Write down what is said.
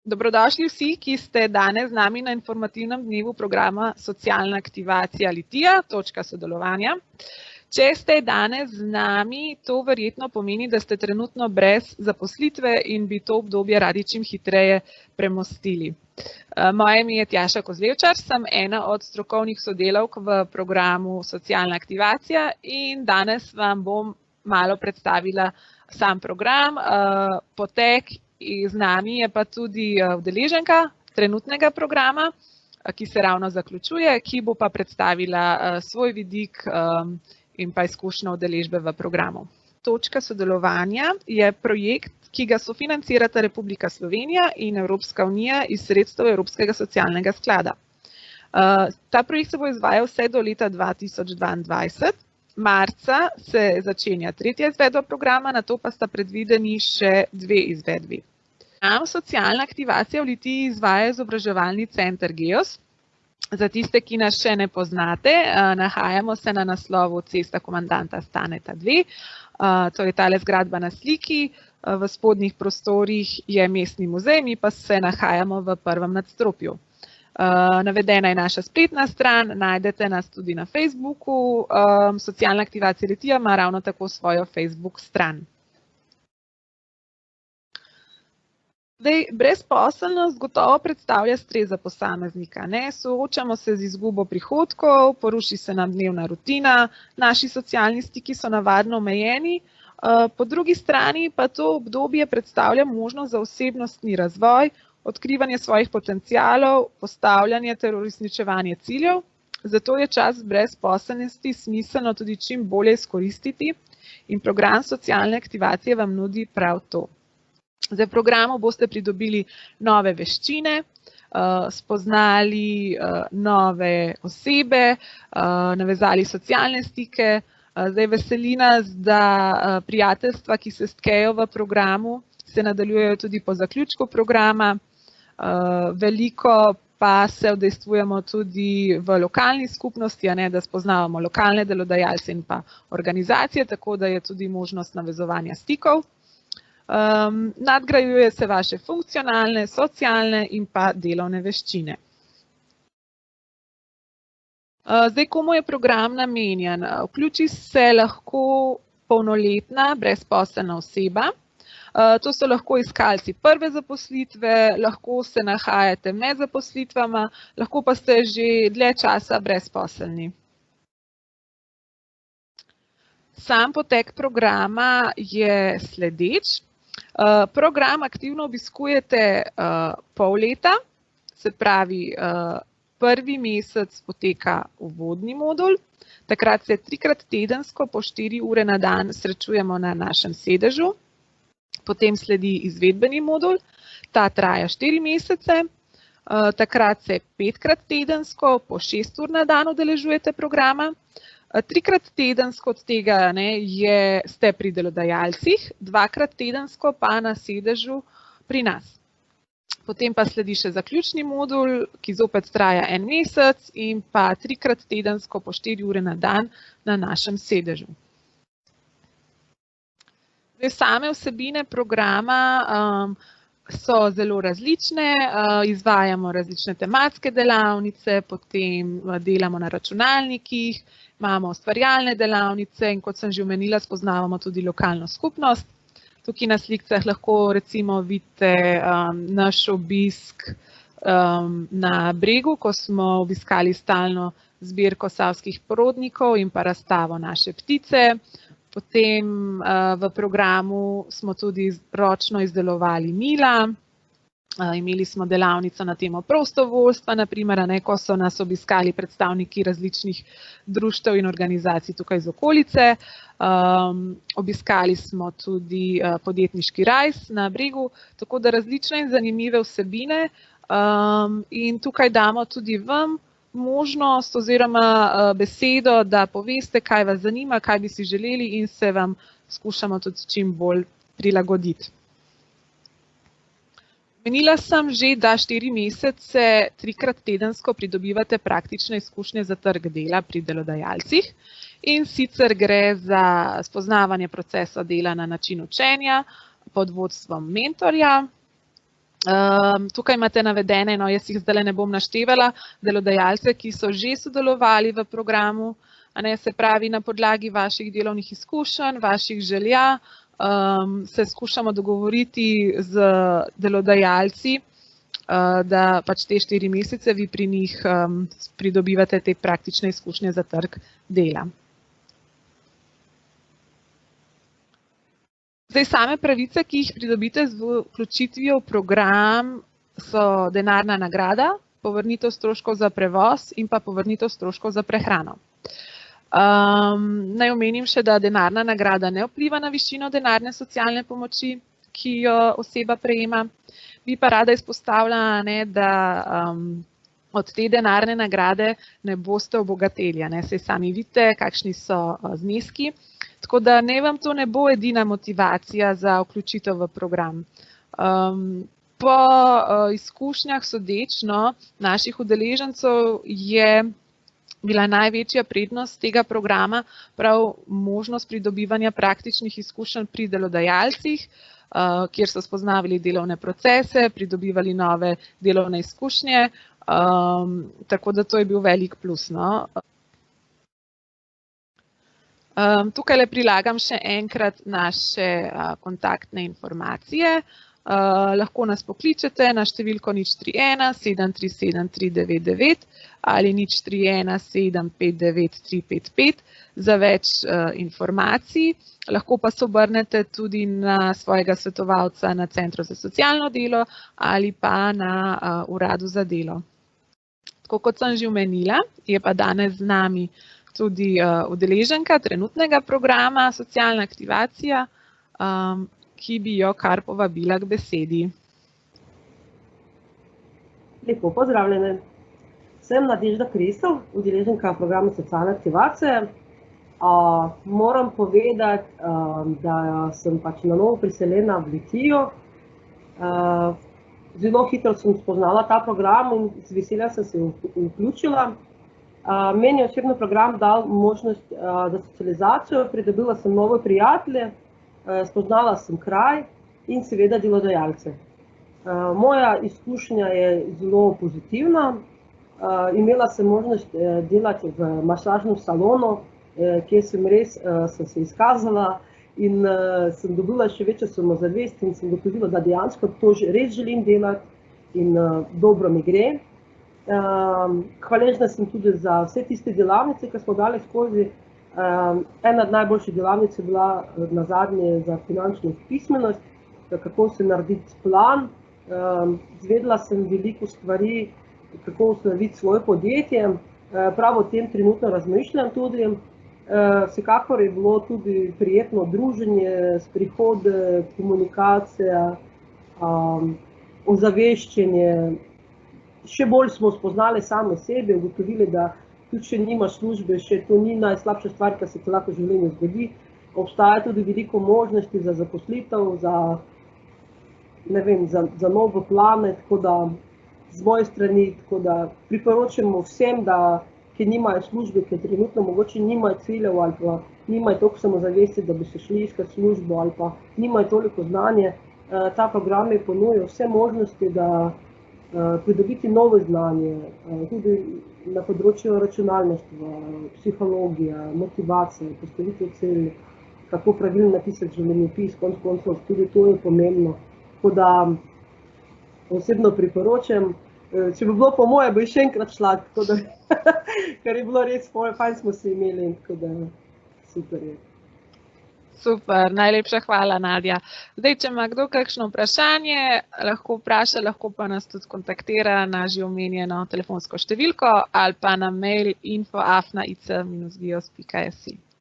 Dobrodošli vsi, ki ste danes z nami na informativnem dnevu programa Socialna aktivacija Litija, točka sodelovanja. Če ste danes z nami, to verjetno pomeni, da ste trenutno brez zaposlitve in bi to obdobje radi čim hitreje premostili. Moje ime je Tjaša Kozlevčar, sem ena od strokovnih sodelavk v programu Socialna aktivacija in danes vam bom malo predstavila sam program, potek. Z nami je pa tudi udeleženka trenutnega programa, ki se ravno zaključuje, ki bo pa predstavila svoj vidik in pa izkušnjo udeležbe v programu. Točka sodelovanja je projekt, ki ga sofinancirata Republika Slovenija in Evropska unija iz sredstev Evropskega socialnega sklada. Ta projekt se bo izvajal vse do leta 2022. Marca se začenja tretja izvedba programa, nato pa sta predvideni še 2 izvedbi. Program Socialna aktivacija v Litiji izvaja izobraževalni center Geos. Za tiste, ki nas še ne poznate, nahajamo se na naslovu Cesta komandanta Staneta 2. Torej tale zgradba na sliki, v spodnjih prostorih je mestni muzej, mi pa se nahajamo v prvem nadstropju. Navedena je naša spletna stran, najdete nas tudi na Facebooku. Socialna aktivacija Litija ima ravno tako svojo Facebook stran. Brezposelnost gotovo predstavlja stres za posameznika. Soočamo se z izgubo prihodkov, poruši se nam dnevna rutina, naši socialni stiki so navadno omejeni. Po drugi strani pa to obdobje predstavlja možnost za osebnostni razvoj, odkrivanje svojih potencialov, postavljanje ter uresničevanje ciljev. Zato je čas brezposelnosti smiselno tudi čim bolje izkoristiti in program socialne aktivacije vam nudi prav to. Za programu boste pridobili nove veščine, spoznali nove osebe, navezali socialne stike. Veseli nas, da prijateljstva, ki se stkejo v programu, se nadaljujejo tudi po zaključku programa. Veliko pa se udejstvujemo tudi v lokalni skupnosti, da spoznavamo lokalne delodajalce in pa organizacije, tako da je tudi možnost navezovanja stikov. Nadgrajuje se vaše funkcionalne, socialne in pa delovne veščine. Komu je program namenjen? Vključi se lahko polnoletna brezposelna oseba. To so lahko iskalci prve zaposlitve, lahko se nahajate med zaposlitvama, lahko pa ste že dlje časa brezposelni. Sam potek programa je sledeč. Program aktivno obiskujete pol leta, se pravi prvi mesec poteka uvodni modul, takrat se 3-krat tedensko po 4 ure na dan srečujemo na našem sedežu, potem sledi izvedbeni modul, ta traja 4 mesece, takrat se 5-krat tedensko po 6 ur na dan udeležujete programa. 3-krat tedensko od tega ste pri delodajalcih, 2-krat tedensko pa na sedežu pri nas. Potem pa sledi še zaključni modul, ki zopet traja 1 mesec in pa 3-krat tedensko po 4 ure na dan na našem sedežu. Same vsebine programa so zelo različne, izvajamo različne tematske delavnice, potem delamo na računalnikih, imamo ustvarjalne delavnice in kot sem že omenila, spoznavamo tudi lokalno skupnost. Tukaj na slikah lahko recimo vidite naš obisk na Bregu, ko smo obiskali stalno zbirko savskih porodnikov in pa razstavo Naše ptice. Potem v programu smo tudi ročno izdelovali mila. Imeli smo delavnico na temo prostovoljstva, naprimer, ko so nas obiskali predstavniki različnih društev in organizacij tukaj iz okolice. Obiskali smo tudi podjetniški rajs na Bregu, tako da različne in zanimive vsebine. In tukaj damo tudi vam možnost oziroma besedo, da poveste, kaj vas zanima, kaj bi si želeli in se vam skušamo tudi čim bolj prilagoditi. Omenila sem že, da 4 mesece 3-krat tedensko pridobivate praktične izkušnje za trg dela pri delodajalcih in sicer gre za spoznavanje procesa dela na način učenja pod vodstvom mentorja. Tukaj imate navedene, no, jaz jih zdaj ne bom naštevala, delodajalce, ki so že sodelovali v programu, se pravi na podlagi vaših delovnih izkušenj, vaših želja, se skušamo dogovoriti z delodajalci, da pač te 4 mesece vi pri njih pridobivate te praktične izkušnje za trg dela. Zdaj, same pravice, ki jih pridobite z vključitvijo v program, so denarna nagrada, povrnitev stroškov za prevoz in pa povrnitev stroškov za prehrano. Naj omenim še, da denarna nagrada ne vpliva na višino denarne socialne pomoči, ki jo oseba prejema. Bi pa rada izpostavila, da od te denarne nagrade ne boste obogateli, saj sami vidite, kakšni so zneski. Tako da vam to ne bo edina motivacija za vključitev v program. Po izkušnjah sodeč naših udeležencev je bila največja prednost tega programa prav možnost pridobivanja praktičnih izkušenj pri delodajalcih, kjer so spoznavali delovne procese, pridobivali nove delovne izkušnje, tako da to je bil velik plus. Tukaj le prilagam še enkrat naše kontaktne informacije. Lahko nas pokličete na številko 031 737 399 ali 031 759 355 za več informacij. Lahko pa se obrnete tudi na svojega svetovalca na Centru za socialno delo ali pa na Uradu za delo. Tako kot sem že omenila, je pa danes z nami tudi udeleženka trenutnega programa Socialna aktivacija, ki bi jo kar povabila k besedi. Lepo pozdravljene. Sem Nadežda Kristov, udeleženka programa Socialne aktivacije. Moram povedati, da sem pač na novo priseljena v Litijo. Zelo hitro sem spoznala ta program in z veseljem sem se vključila. Meni je osebno program dal možnost za socializacijo, pridobila sem nove prijatelje, spoznala sem kraj in seveda delodajalce. Moja izkušnja je zelo pozitivna. Imela sem možnost delati v masažnem salonu, kjer sem se izkazala in sem dobila še večjo samozavest in sem ugotovila, da dejansko to res želim delati in dobro mi gre. Hvaležna sem tudi za vse tiste delavnice, ki smo dali skozi. Ena od najboljših delavnic je bila nazadnje za finančno pismenost, kako se narediti plan. Izvedela sem veliko stvari, kako ustanoviti svoje podjetje. Prav o tem trenutno razmišljam tudi. Vsekakor je bilo tudi prijetno druženje, sprehode, komunikacija, ozaveščenje. Še bolj smo spoznali same sebe, ugotovili, da tudi če nimaš službe, še to ni najslabša stvar, ki se ti lahko v življenju zgodi. Obstaja tudi veliko možnosti za zaposlitev, za nove plane, tako da z moje strani, tako da priporočamo vsem, ki nimajo službe, ki trenutno mogoče nimajo ciljev ali pa nimajo toliko samozavesti, da bi se šli iskati službo ali pa nimajo toliko znanja. Ta program je ponujal vse možnosti, da pridobiti nove znanje, tudi na področju računalništva, psihologija, motivacije, postavitev cilj, kako pravilno napisati življenjepis, konec koncev, tudi to je pomembno. Tako da osebno priporočam, če bi bilo po moje, bi še enkrat šla, ker je bilo res fajn smo se imeli, tako da super je. Super, najlepša hvala, Nadja. Zdaj, če ima kdo kakšno vprašanje, lahko vpraša, lahko pa nas tudi kontaktira na že omenjeno telefonsko številko ali pa na mail info@ic-gios.si.